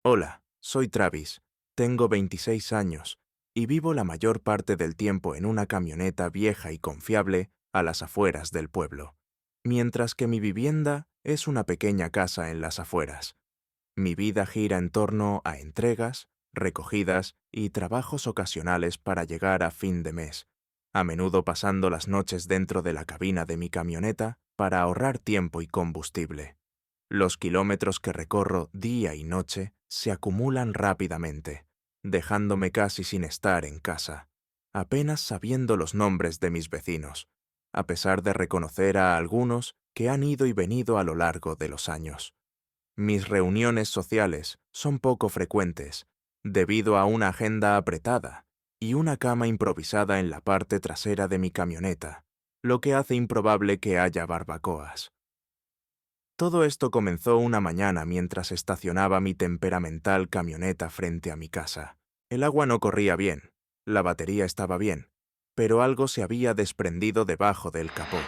Hola, soy Travis, tengo 26 años y vivo la mayor parte del tiempo en una camioneta vieja y confiable a las afueras del pueblo, mientras que mi vivienda es una pequeña casa en las afueras. Mi vida gira en torno a entregas, recogidas y trabajos ocasionales para llegar a fin de mes, a menudo pasando las noches dentro de la cabina de mi camioneta para ahorrar tiempo y combustible. Los kilómetros que recorro día y noche se acumulan rápidamente, dejándome casi sin estar en casa, apenas sabiendo los nombres de mis vecinos, a pesar de reconocer a algunos que han ido y venido a lo largo de los años. Mis reuniones sociales son poco frecuentes, debido a una agenda apretada y una cama improvisada en la parte trasera de mi camioneta, lo que hace improbable que haya barbacoas. Todo esto comenzó una mañana mientras estacionaba mi temperamental camioneta frente a mi casa. El agua no corría bien, la batería estaba bien, pero algo se había desprendido debajo del capó.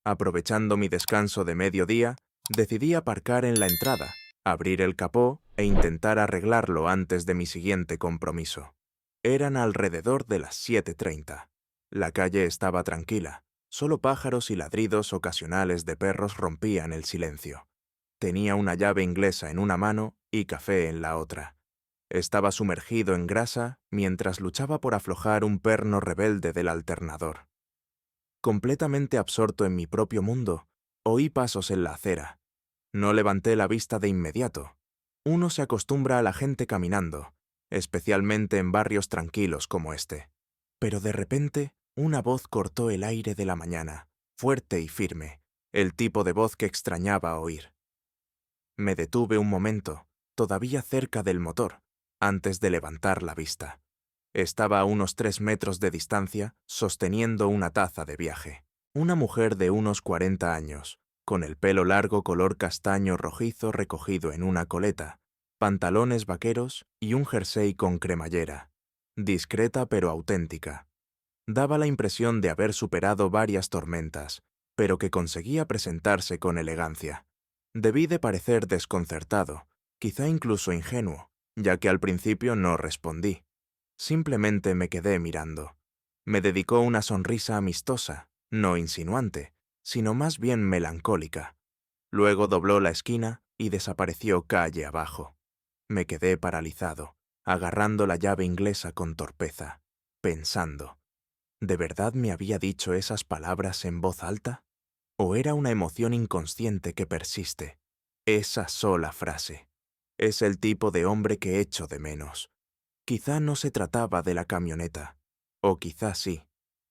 Aprovechando mi descanso de mediodía, decidí aparcar en la entrada, abrir el capó e intentar arreglarlo antes de mi siguiente compromiso. Eran alrededor de las 7:30. La calle estaba tranquila, solo pájaros y ladridos ocasionales de perros rompían el silencio. Tenía una llave inglesa en una mano y café en la otra. Estaba sumergido en grasa mientras luchaba por aflojar un perno rebelde del alternador. Completamente absorto en mi propio mundo, oí pasos en la acera. No levanté la vista de inmediato. Uno se acostumbra a la gente caminando, especialmente en barrios tranquilos como este. Pero de repente, una voz cortó el aire de la mañana, fuerte y firme, el tipo de voz que extrañaba oír. Me detuve un momento, todavía cerca del motor, antes de levantar la vista. Estaba a unos 3 metros de distancia, sosteniendo una taza de viaje. Una mujer de unos 40 años, con el pelo largo color castaño rojizo recogido en una coleta, pantalones vaqueros y un jersey con cremallera. Discreta pero auténtica. Daba la impresión de haber superado varias tormentas, pero que conseguía presentarse con elegancia. Debí de parecer desconcertado, quizá incluso ingenuo, ya que al principio no respondí. Simplemente me quedé mirando. Me dedicó una sonrisa amistosa, no insinuante, sino más bien melancólica. Luego dobló la esquina y desapareció calle abajo. Me quedé paralizado, agarrando la llave inglesa con torpeza, pensando, ¿de verdad me había dicho esas palabras en voz alta? ¿O era una emoción inconsciente que persiste? Esa sola frase. Es el tipo de hombre que echo de menos. Quizá no se trataba de la camioneta, o quizá sí,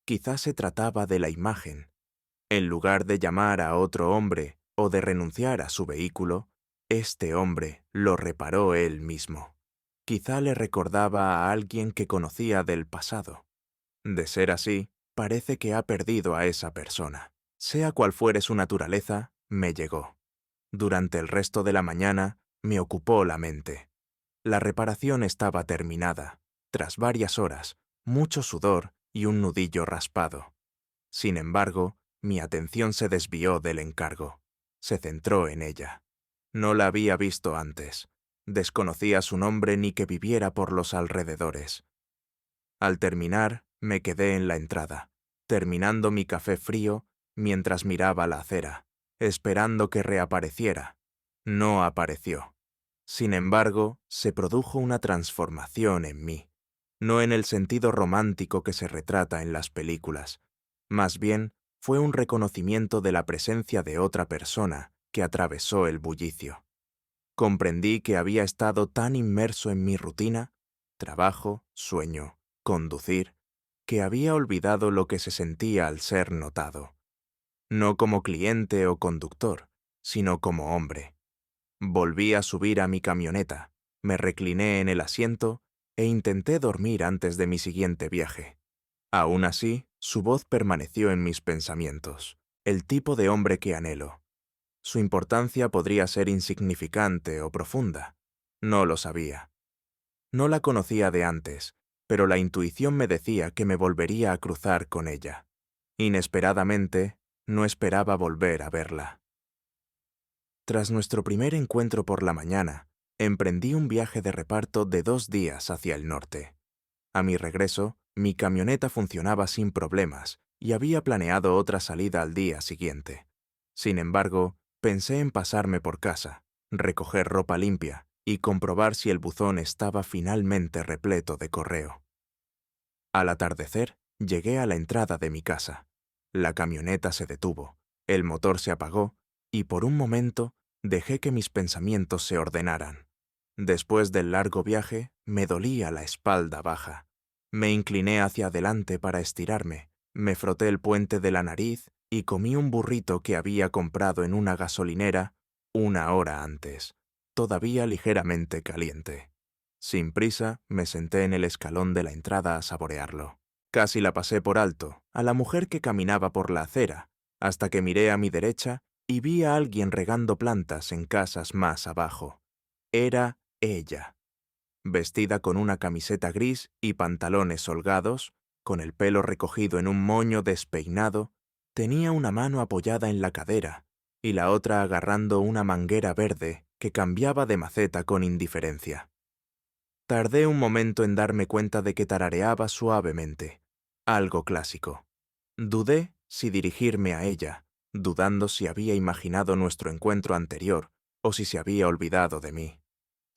quizá se trataba de la imagen. En lugar de llamar a otro hombre o de renunciar a su vehículo, este hombre lo reparó él mismo. Quizá le recordaba a alguien que conocía del pasado. De ser así, parece que ha perdido a esa persona. Sea cual fuere su naturaleza, me llegó. Durante el resto de la mañana, me ocupó la mente. La reparación estaba terminada, tras varias horas, mucho sudor y un nudillo raspado. Sin embargo, mi atención se desvió del encargo. Se centró en ella. No la había visto antes. Desconocía su nombre ni que viviera por los alrededores. Al terminar, me quedé en la entrada, terminando mi café frío mientras miraba la acera, esperando que reapareciera. No apareció. Sin embargo, se produjo una transformación en mí, no en el sentido romántico que se retrata en las películas. Más bien, fue un reconocimiento de la presencia de otra persona que atravesó el bullicio. Comprendí que había estado tan inmerso en mi rutina, trabajo, sueño, conducir, que había olvidado lo que se sentía al ser notado. No como cliente o conductor, sino como hombre. Volví a subir a mi camioneta, me recliné en el asiento e intenté dormir antes de mi siguiente viaje. Aún así, su voz permaneció en mis pensamientos, el tipo de hombre que anhelo. Su importancia podría ser insignificante o profunda. No lo sabía. No la conocía de antes, pero la intuición me decía que me volvería a cruzar con ella. Inesperadamente, no esperaba volver a verla. Tras nuestro primer encuentro por la mañana, Emprendí un viaje de reparto de 2 días hacia el norte. A mi regreso, mi camioneta funcionaba sin problemas y había planeado otra salida al día siguiente. Sin embargo, pensé en pasarme por casa, recoger ropa limpia y comprobar si el buzón estaba finalmente repleto de correo. Al atardecer, llegué a la entrada de mi casa. La camioneta se detuvo, el motor se apagó y por un momento dejé que mis pensamientos se ordenaran. Después del largo viaje, me dolía la espalda baja. Me incliné hacia adelante para estirarme, me froté el puente de la nariz y comí un burrito que había comprado en una gasolinera 1 hora antes, todavía ligeramente caliente. Sin prisa, me senté en el escalón de la entrada a saborearlo. Casi la pasé por alto, a la mujer que caminaba por la acera, hasta que miré a mi derecha y vi a alguien regando plantas en casas más abajo. Era ella, vestida con una camiseta gris y pantalones holgados, con el pelo recogido en un moño despeinado, tenía una mano apoyada en la cadera y la otra agarrando una manguera verde que cambiaba de maceta con indiferencia. Tardé un momento en darme cuenta de que tarareaba suavemente, algo clásico. Dudé si dirigirme a ella, dudando si había imaginado nuestro encuentro anterior o si se había olvidado de mí.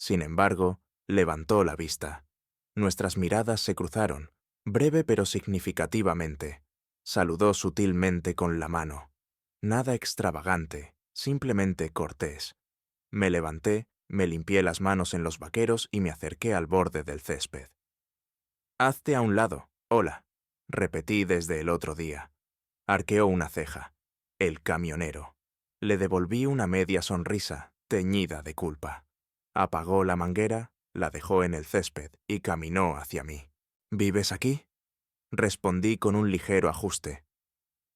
Sin embargo, levantó la vista. Nuestras miradas se cruzaron, breve pero significativamente. Saludó sutilmente con la mano. Nada extravagante, simplemente cortés. Me levanté, me limpié las manos en los vaqueros y me acerqué al borde del césped. «Hazte a un lado, hola», repetí desde el otro día. Arqueó una ceja. El camionero. Le devolví una media sonrisa, teñida de culpa. Apagó la manguera, la dejó en el césped y caminó hacia mí. «¿Vives aquí?», respondí con un ligero ajuste.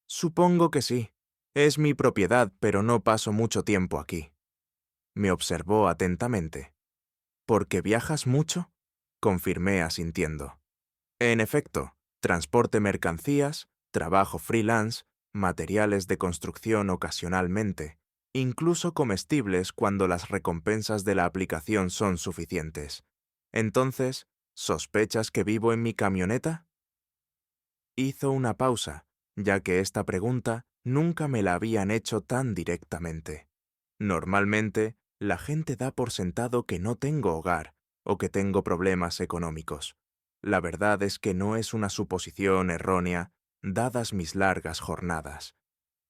«Supongo que sí. Es mi propiedad, pero no paso mucho tiempo aquí». Me observó atentamente. «¿Por qué viajas mucho?», confirmé asintiendo. En efecto, transporte mercancías, trabajo freelance, materiales de construcción ocasionalmente, incluso comestibles cuando las recompensas de la aplicación son suficientes. Entonces, ¿sospechas que vivo en mi camioneta? Hizo una pausa, ya que esta pregunta nunca me la habían hecho tan directamente. Normalmente, la gente da por sentado que no tengo hogar o que tengo problemas económicos. La verdad es que no es una suposición errónea, dadas mis largas jornadas.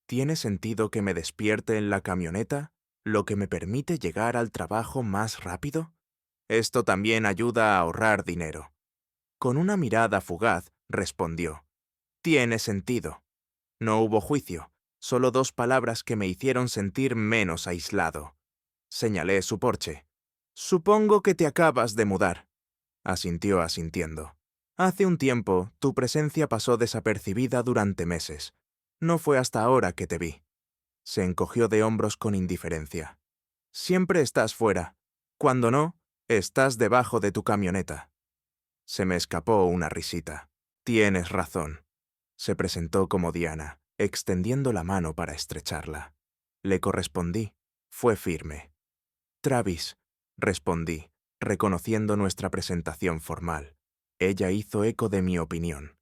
¿Tiene sentido que me despierte en la camioneta, lo que me permite llegar al trabajo más rápido? Esto también ayuda a ahorrar dinero. Con una mirada fugaz, respondió: «Tiene sentido». No hubo juicio, solo 2 palabras que me hicieron sentir menos aislado. Señalé su porche. «Supongo que te acabas de mudar», asintió asintiendo. «Hace un tiempo, tu presencia pasó desapercibida durante meses. No fue hasta ahora que te vi». Se encogió de hombros con indiferencia. «Siempre estás fuera. Cuando no, estás debajo de tu camioneta». Se me escapó una risita. «Tienes razón». Se presentó como Diana, extendiendo la mano para estrecharla. Le correspondí. Fue firme. «Travis», respondí, reconociendo nuestra presentación formal. Ella hizo eco de mi opinión.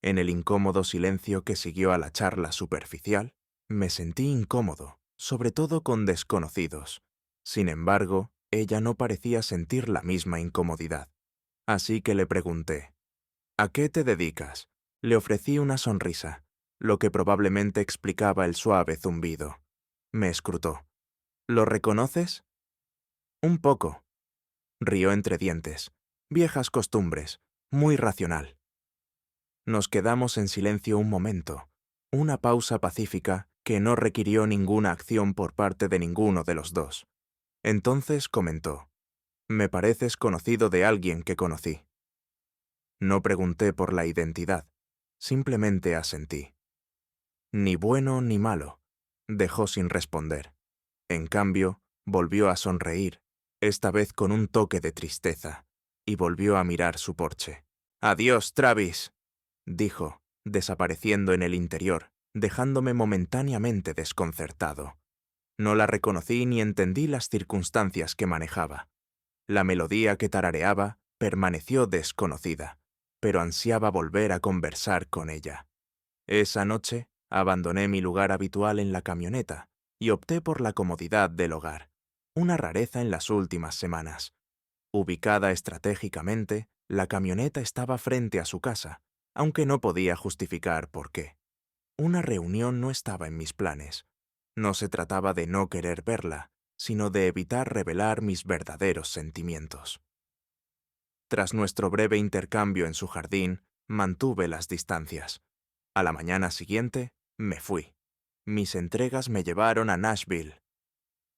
En el incómodo silencio que siguió a la charla superficial, me sentí incómodo, sobre todo con desconocidos. Sin embargo, ella no parecía sentir la misma incomodidad. Así que le pregunté: «¿A qué te dedicas?». Le ofrecí una sonrisa, lo que probablemente explicaba el suave zumbido. Me escrutó. «¿Lo reconoces?». «Un poco», rió entre dientes. «Viejas costumbres, muy racional». Nos quedamos en silencio un momento, una pausa pacífica que no requirió ninguna acción por parte de ninguno de los dos. Entonces comentó: «Me pareces conocido de alguien que conocí». No pregunté por la identidad, simplemente asentí. «Ni bueno ni malo», dejó sin responder. En cambio, volvió a sonreír, esta vez con un toque de tristeza, y volvió a mirar su porche. «Adiós, Travis», dijo, desapareciendo en el interior, dejándome momentáneamente desconcertado. No la reconocí ni entendí las circunstancias que manejaba. La melodía que tarareaba permaneció desconocida, pero ansiaba volver a conversar con ella. Esa noche abandoné mi lugar habitual en la camioneta y opté por la comodidad del hogar, una rareza en las últimas semanas. Ubicada estratégicamente, la camioneta estaba frente a su casa, aunque no podía justificar por qué. Una reunión no estaba en mis planes. No se trataba de no querer verla, sino de evitar revelar mis verdaderos sentimientos. Tras nuestro breve intercambio en su jardín, mantuve las distancias. A la mañana siguiente, me fui. Mis entregas me llevaron a Nashville.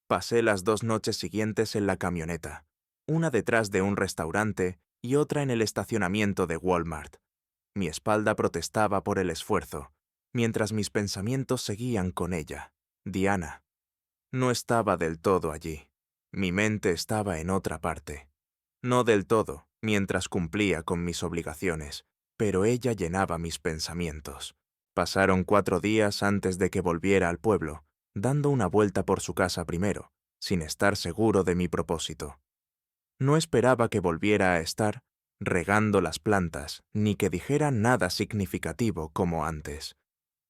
Pasé las 2 noches siguientes en la camioneta, una detrás de un restaurante y otra en el estacionamiento de Walmart. Mi espalda protestaba por el esfuerzo, mientras mis pensamientos seguían con ella, Diana. No estaba del todo allí. Mi mente estaba en otra parte. No del todo, mientras cumplía con mis obligaciones, pero ella llenaba mis pensamientos. Pasaron 4 días antes de que volviera al pueblo, dando una vuelta por su casa primero, sin estar seguro de mi propósito. No esperaba que volviera a estar regando las plantas, ni que dijera nada significativo como antes.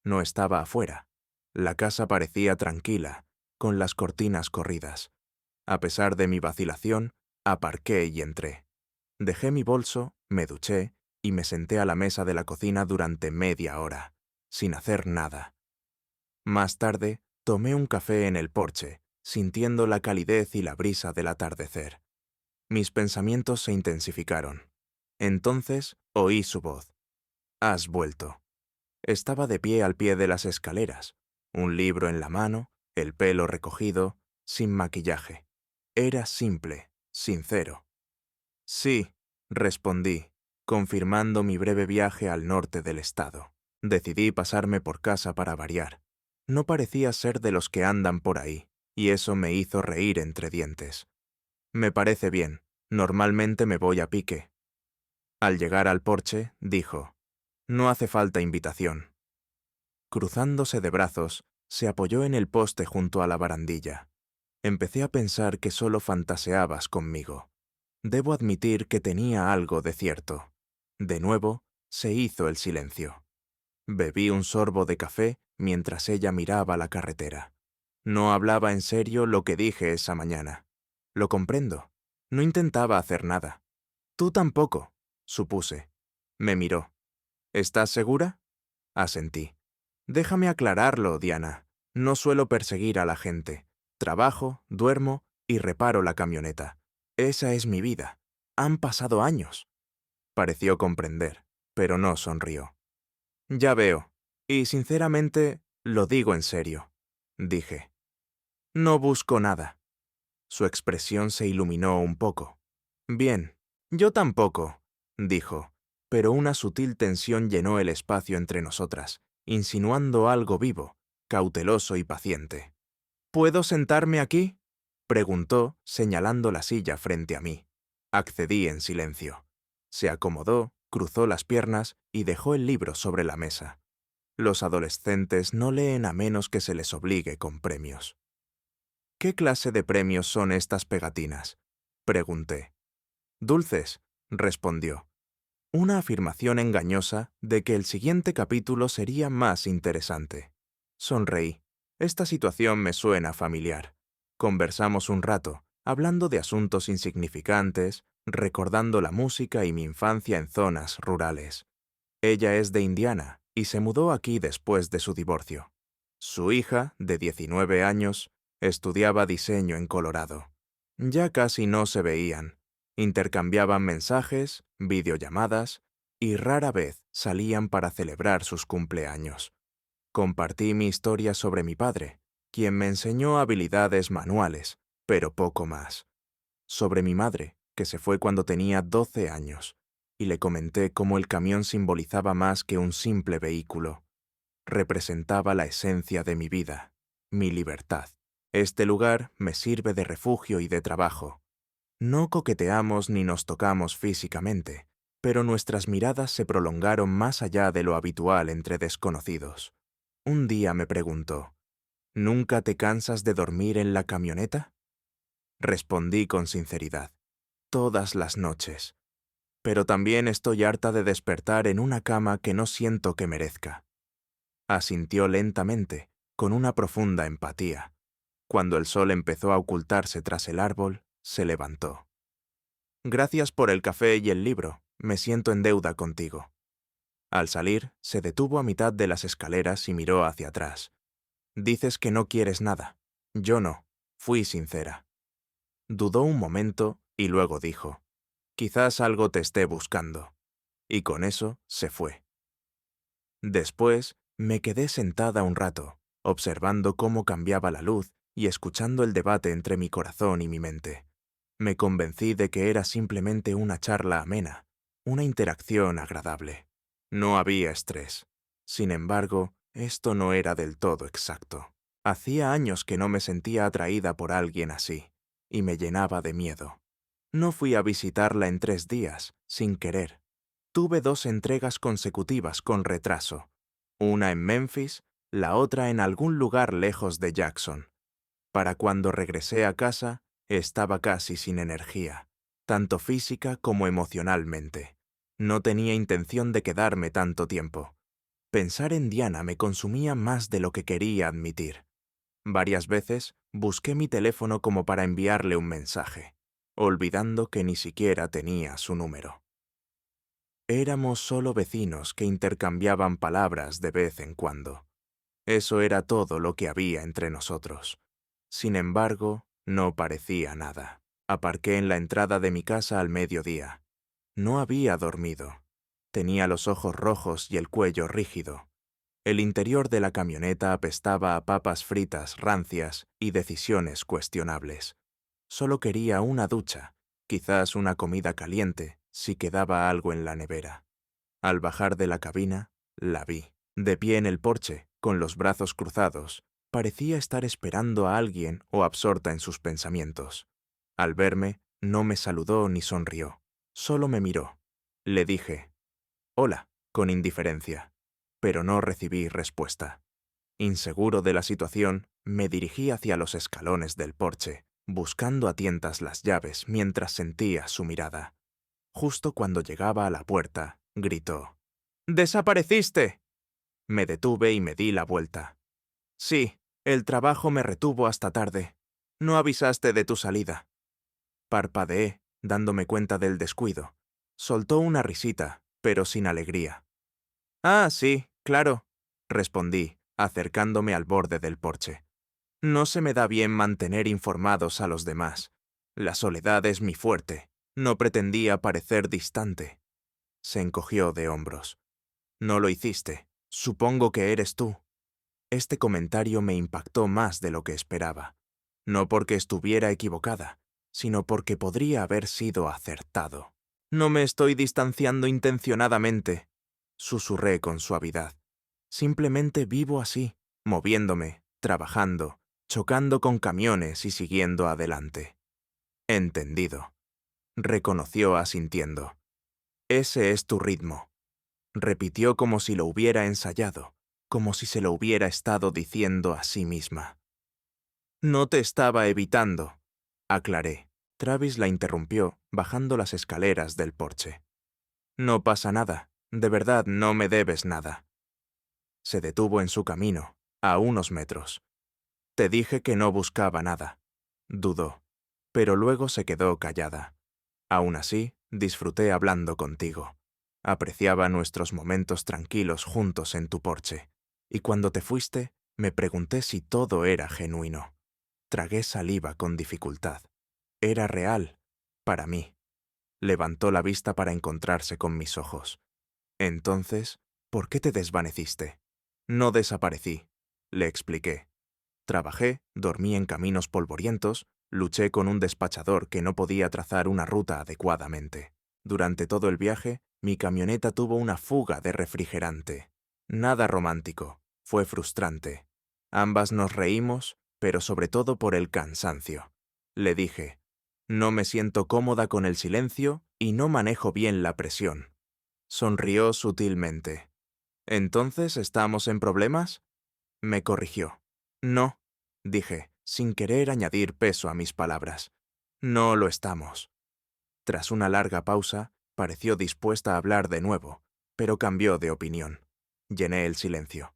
No estaba afuera. La casa parecía tranquila, con las cortinas corridas. A pesar de mi vacilación, aparqué y entré. Dejé mi bolso, me duché y me senté a la mesa de la cocina durante media hora, sin hacer nada. Más tarde, tomé un café en el porche, sintiendo la calidez y la brisa del atardecer. Mis pensamientos se intensificaron. Entonces oí su voz. «Has vuelto». Estaba de pie al pie de las escaleras, un libro en la mano, el pelo recogido, sin maquillaje. Era simple, sincero. «Sí», respondí, confirmando mi breve viaje al norte del estado. Decidí pasarme por casa para variar. No parecía ser de los que andan por ahí, y eso me hizo reír entre dientes. «Me parece bien. Normalmente me voy a pique». Al llegar al porche, dijo, «No hace falta invitación». Cruzándose de brazos, se apoyó en el poste junto a la barandilla. Empecé a pensar que solo fantaseabas conmigo. Debo admitir que tenía algo de cierto. De nuevo, se hizo el silencio. Bebí un sorbo de café mientras ella miraba la carretera. No hablaba en serio lo que dije esa mañana. Lo comprendo. No intentaba hacer nada. Tú tampoco, supuse. Me miró. ¿Estás segura? Asentí. Déjame aclararlo, Diana. No suelo perseguir a la gente. Trabajo, duermo y reparo la camioneta. Esa es mi vida. Han pasado años. Pareció comprender, pero no sonrió. Ya veo. Y sinceramente, lo digo en serio, dije. No busco nada. Su expresión se iluminó un poco. Bien, yo tampoco, dijo, pero una sutil tensión llenó el espacio entre nosotras, insinuando algo vivo, cauteloso y paciente. ¿Puedo sentarme aquí?, preguntó, señalando la silla frente a mí. Accedí en silencio. Se acomodó, cruzó las piernas y dejó el libro sobre la mesa. Los adolescentes no leen a menos que se les obligue con premios. ¿Qué clase de premios son estas pegatinas?, pregunté. Dulces, respondió. Una afirmación engañosa de que el siguiente capítulo sería más interesante. Sonreí. Esta situación me suena familiar. Conversamos un rato, hablando de asuntos insignificantes, recordando la música y mi infancia en zonas rurales. Ella es de Indiana y se mudó aquí después de su divorcio. Su hija, de 19 años, estudiaba diseño en Colorado. Ya casi no se veían. Intercambiaban mensajes, videollamadas y rara vez salían para celebrar sus cumpleaños. Compartí mi historia sobre mi padre, quien me enseñó habilidades manuales, pero poco más. Sobre mi madre, que se fue cuando tenía 12 años, y le comenté cómo el camión simbolizaba más que un simple vehículo. Representaba la esencia de mi vida, mi libertad. Este lugar me sirve de refugio y de trabajo. No coqueteamos ni nos tocamos físicamente, pero nuestras miradas se prolongaron más allá de lo habitual entre desconocidos. Un día me preguntó, ¿nunca te cansas de dormir en la camioneta? Respondí con sinceridad, todas las noches. Pero también estoy harta de despertar en una cama que no siento que merezca. Asintió lentamente, con una profunda empatía. Cuando el sol empezó a ocultarse tras el árbol, se levantó. Gracias por el café y el libro. Me siento en deuda contigo. Al salir, se detuvo a mitad de las escaleras y miró hacia atrás. Dices que no quieres nada. Yo no. Fui sincera. Dudó un momento y luego dijo, quizás algo te esté buscando. Y con eso se fue. Después, me quedé sentada un rato, observando cómo cambiaba la luz y escuchando el debate entre mi corazón y mi mente. Me convencí de que era simplemente una charla amena, una interacción agradable. No había estrés. Sin embargo, esto no era del todo exacto. Hacía años que no me sentía atraída por alguien así, y me llenaba de miedo. No fui a visitarla en 3 días, sin querer. Tuve 2 entregas consecutivas con retraso, una en Memphis, la otra en algún lugar lejos de Jackson. Para cuando regresé a casa, estaba casi sin energía, tanto física como emocionalmente. No tenía intención de quedarme tanto tiempo. Pensar en Diana me consumía más de lo que quería admitir. Varias veces busqué mi teléfono como para enviarle un mensaje, olvidando que ni siquiera tenía su número. Éramos solo vecinos que intercambiaban palabras de vez en cuando. Eso era todo lo que había entre nosotros. Sin embargo, no parecía nada. Aparqué en la entrada de mi casa al mediodía. No había dormido. Tenía los ojos rojos y el cuello rígido. El interior de la camioneta apestaba a papas fritas rancias y decisiones cuestionables. Solo quería una ducha, quizás una comida caliente, si quedaba algo en la nevera. Al bajar de la cabina, la vi, de pie en el porche, con los brazos cruzados. Parecía estar esperando a alguien o absorta en sus pensamientos. Al verme, no me saludó ni sonrió. Solo me miró. Le dije, «Hola», con indiferencia, pero no recibí respuesta. Inseguro de la situación, me dirigí hacia los escalones del porche, buscando a tientas las llaves mientras sentía su mirada. Justo cuando llegaba a la puerta, gritó, «¡Desapareciste!». Me detuve y me di la vuelta. «Sí, el trabajo me retuvo hasta tarde. No avisaste de tu salida». Parpadeé, dándome cuenta del descuido. Soltó una risita, pero sin alegría. «Ah, sí, claro», respondí, acercándome al borde del porche. «No se me da bien mantener informados a los demás. La soledad es mi fuerte. No pretendía parecer distante». Se encogió de hombros. «No lo hiciste. Supongo que eres tú». Este comentario me impactó más de lo que esperaba. No porque estuviera equivocada, sino porque podría haber sido acertado. «No me estoy distanciando intencionadamente», susurré con suavidad. «Simplemente vivo así, moviéndome, trabajando, chocando con camiones y siguiendo adelante». «Entendido», reconoció asintiendo. «Ese es tu ritmo», repitió como si lo hubiera ensayado, como si se lo hubiera estado diciendo a sí misma. «No te estaba evitando», aclaré. Travis la interrumpió, bajando las escaleras del porche. «No pasa nada, de verdad no me debes nada». Se detuvo en su camino, a unos metros. «Te dije que no buscaba nada». Dudó, pero luego se quedó callada. «Aún así, disfruté hablando contigo. Apreciaba nuestros momentos tranquilos juntos en tu porche. Y cuando te fuiste, me pregunté si todo era genuino. Tragué saliva con dificultad. Era real, para mí». Levantó la vista para encontrarse con mis ojos. «Entonces, ¿por qué te desvaneciste?» «No desaparecí», le expliqué. Trabajé, dormí en caminos polvorientos, luché con un despachador que no podía trazar una ruta adecuadamente. Durante todo el viaje, mi camioneta tuvo una fuga de refrigerante. Nada romántico, fue frustrante. Ambas nos reímos, pero sobre todo por el cansancio. Le dije, «No me siento cómoda con el silencio y no manejo bien la presión». Sonrió sutilmente. «¿Entonces estamos en problemas?». Me corrigió. «No», dije, sin querer añadir peso a mis palabras. «No lo estamos». Tras una larga pausa, pareció dispuesta a hablar de nuevo, pero cambió de opinión. Llené el silencio.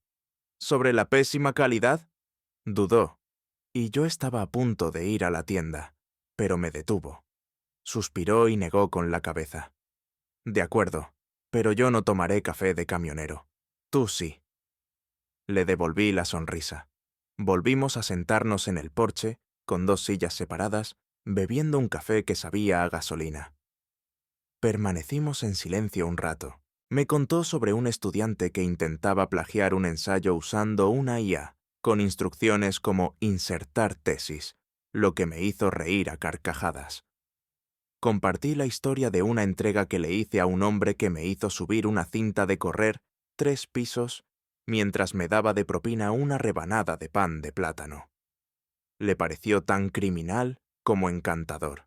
¿Sobre la pésima calidad? Dudó, y yo estaba a punto de ir a la tienda, pero me detuvo. Suspiró y negó con la cabeza. De acuerdo, pero yo no tomaré café de camionero. Tú sí. Le devolví la sonrisa. Volvimos a sentarnos en el porche, con 2 sillas separadas, bebiendo un café que sabía a gasolina. Permanecimos en silencio un rato. Me contó sobre un estudiante que intentaba plagiar un ensayo usando una IA, con instrucciones como insertar tesis, lo que me hizo reír a carcajadas. Compartí la historia de una entrega que le hice a un hombre que me hizo subir una cinta de correr 3 pisos mientras me daba de propina una rebanada de pan de plátano. Le pareció tan criminal como encantador.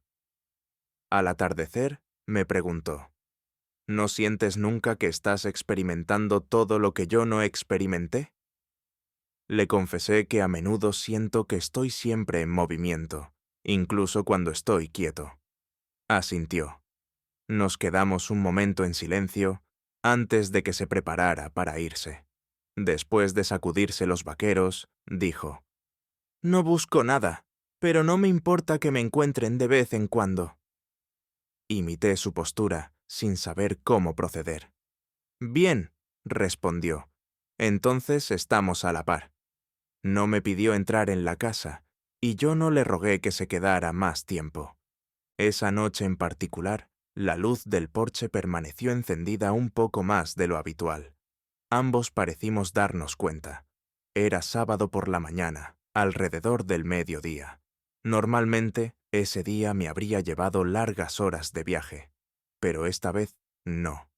Al atardecer, me preguntó, ¿no sientes nunca que estás experimentando todo lo que yo no experimenté? Le confesé que a menudo siento que estoy siempre en movimiento, incluso cuando estoy quieto. Asintió. Nos quedamos un momento en silencio antes de que se preparara para irse. Después de sacudirse los vaqueros, dijo, «No busco nada, pero no me importa que me encuentren de vez en cuando». Imité su postura, sin saber cómo proceder. «Bien», respondió, «entonces estamos a la par». No me pidió entrar en la casa, y yo no le rogué que se quedara más tiempo. Esa noche en particular, la luz del porche permaneció encendida un poco más de lo habitual. Ambos parecimos darnos cuenta. Era sábado por la mañana, alrededor del mediodía. Normalmente, ese día me habría llevado largas horas de viaje, pero esta vez no.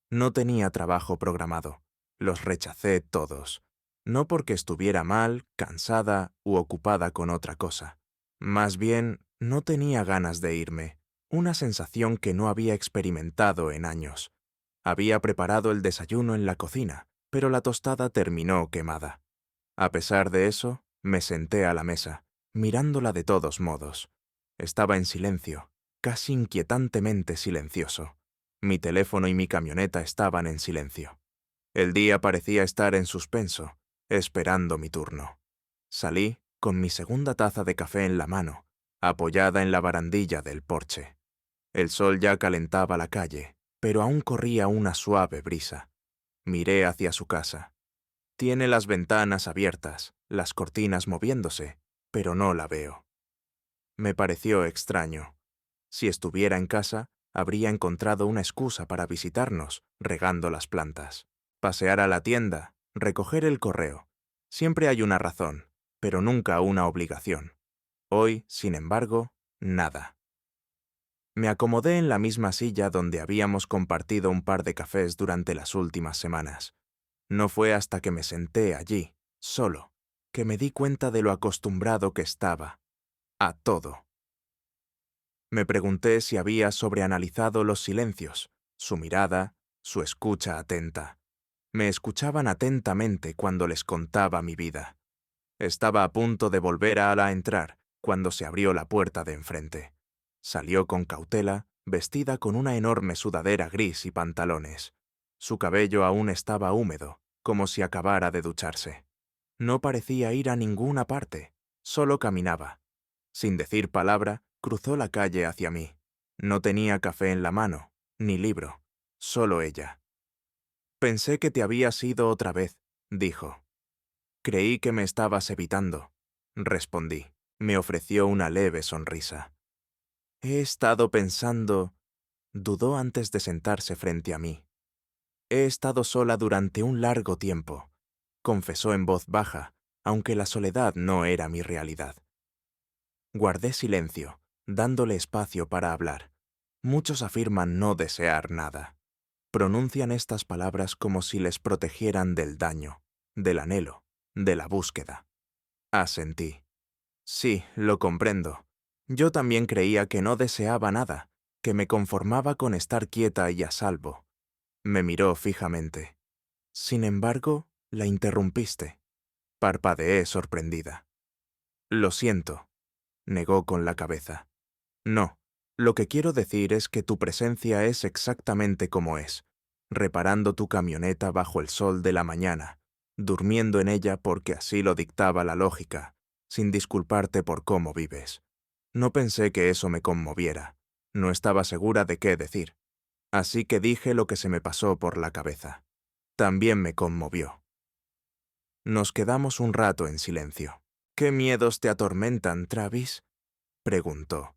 No tenía trabajo programado. Los rechacé todos. No porque estuviera mal, cansada u ocupada con otra cosa. Más bien, no tenía ganas de irme, una sensación que no había experimentado en años. Había preparado el desayuno en la cocina, pero la tostada terminó quemada. A pesar de eso, me senté a la mesa, mirándola de todos modos. Estaba en silencio, casi inquietantemente silencioso. Mi teléfono y mi camioneta estaban en silencio. El día parecía estar en suspenso, esperando mi turno. Salí con mi segunda taza de café en la mano, apoyada en la barandilla del porche. El sol ya calentaba la calle, pero aún corría una suave brisa. Miré hacia su casa. Tiene las ventanas abiertas, las cortinas moviéndose, pero no la veo. Me pareció extraño. Si estuviera en casa, habría encontrado una excusa para visitarnos, regando las plantas. Pasear a la tienda, recoger el correo. Siempre hay una razón, pero nunca una obligación. Hoy, sin embargo, nada. Me acomodé en la misma silla donde habíamos compartido un par de cafés durante las últimas semanas. No fue hasta que me senté allí, solo, que me di cuenta de lo acostumbrado que estaba a todo. Me pregunté si había sobreanalizado los silencios, su mirada, su escucha atenta. Me escuchaban atentamente cuando les contaba mi vida. Estaba a punto de volver a entrar cuando se abrió la puerta de enfrente. Salió con cautela, vestida con una enorme sudadera gris y pantalones. Su cabello aún estaba húmedo, como si acabara de ducharse. No parecía ir a ninguna parte, solo caminaba. Sin decir palabra, cruzó la calle hacia mí. No tenía café en la mano, ni libro, solo ella. «Pensé que te habías ido otra vez», dijo. «Creí que me estabas evitando», respondí. Me ofreció una leve sonrisa. «He estado pensando», dudó antes de sentarse frente a mí. «He estado sola durante un largo tiempo», confesó en voz baja, aunque la soledad no era mi realidad. Guardé silencio, dándole espacio para hablar. Muchos afirman no desear nada. Pronuncian estas palabras como si les protegieran del daño, del anhelo, de la búsqueda. Asentí. Sí, lo comprendo. Yo también creía que no deseaba nada, que me conformaba con estar quieta y a salvo. Me miró fijamente. Sin embargo, la interrumpiste. Parpadeé sorprendida. «Lo siento», negó con la cabeza. «No, Lo que quiero decir es que tu presencia es exactamente como es, reparando tu camioneta bajo el sol de la mañana, durmiendo en ella porque así lo dictaba la lógica, sin disculparte por cómo vives. No pensé que eso me conmoviera. No estaba segura de qué decir. Así que dije lo que se me pasó por la cabeza. También me conmovió. Nos quedamos un rato en silencio. ¿Qué miedos te atormentan, Travis?, preguntó.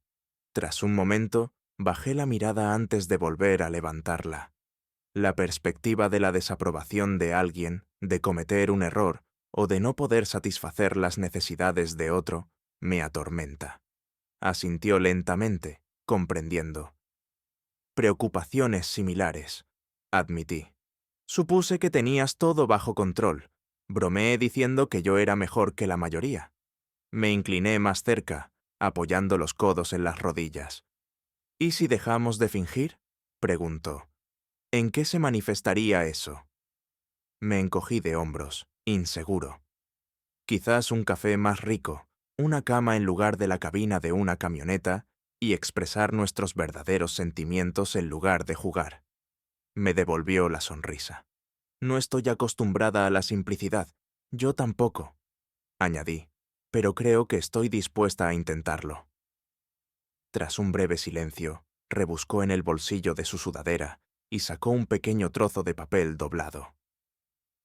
Tras un momento, bajé la mirada antes de volver a levantarla. La perspectiva de la desaprobación de alguien, de cometer un error o de no poder satisfacer las necesidades de otro, me atormenta. Asintió lentamente, comprendiendo. Preocupaciones similares, admití. Supuse que tenías todo bajo control. Bromeé diciendo que yo era mejor que la mayoría. Me incliné más cerca, apoyando los codos en las rodillas. ¿Y si dejamos de fingir?, preguntó. ¿En qué se manifestaría eso? Me encogí de hombros, inseguro. Quizás un café más rico, una cama en lugar de la cabina de una camioneta y expresar nuestros verdaderos sentimientos en lugar de jugar. Me devolvió la sonrisa. No estoy acostumbrada a la simplicidad. Yo tampoco, añadí, pero creo que estoy dispuesta a intentarlo. Tras un breve silencio, rebuscó en el bolsillo de su sudadera y sacó un pequeño trozo de papel doblado.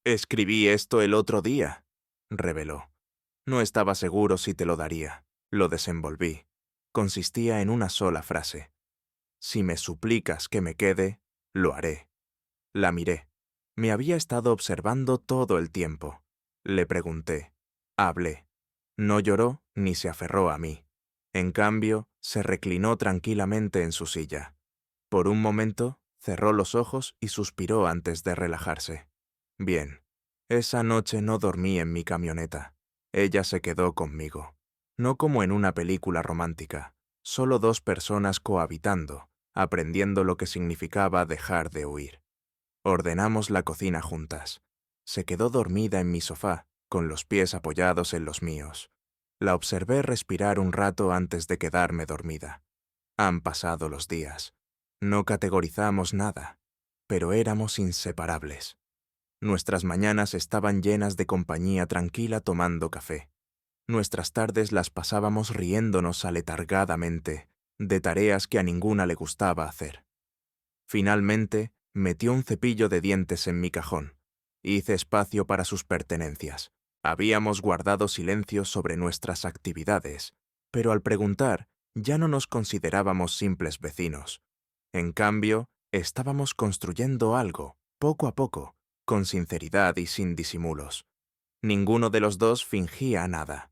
«Escribí esto el otro día», reveló. No estaba seguro si te lo daría. Lo desenvolví. Consistía en una sola frase. «Si me suplicas que me quede, lo haré». La miré. Me había estado observando todo el tiempo. Le pregunté. Hablé. No lloró ni se aferró a mí. En cambio, se reclinó tranquilamente en su silla. Por un momento, cerró los ojos y suspiró antes de relajarse. Bien. Esa noche no dormí en mi camioneta. Ella se quedó conmigo. No como en una película romántica, solo dos personas cohabitando, aprendiendo lo que significaba dejar de huir. Ordenamos la cocina juntas. Se quedó dormida en mi sofá, con los pies apoyados en los míos. La observé respirar un rato antes de quedarme dormida. Han pasado los días. No categorizamos nada, pero éramos inseparables. Nuestras mañanas estaban llenas de compañía tranquila tomando café. Nuestras tardes las pasábamos riéndonos aletargadamente de tareas que a ninguna le gustaba hacer. Finalmente, metió un cepillo de dientes en mi cajón. Hice espacio para sus pertenencias. Habíamos guardado silencio sobre nuestras actividades, pero al preguntar, ya no nos considerábamos simples vecinos. En cambio, estábamos construyendo algo, poco a poco, con sinceridad y sin disimulos. Ninguno de los dos fingía nada.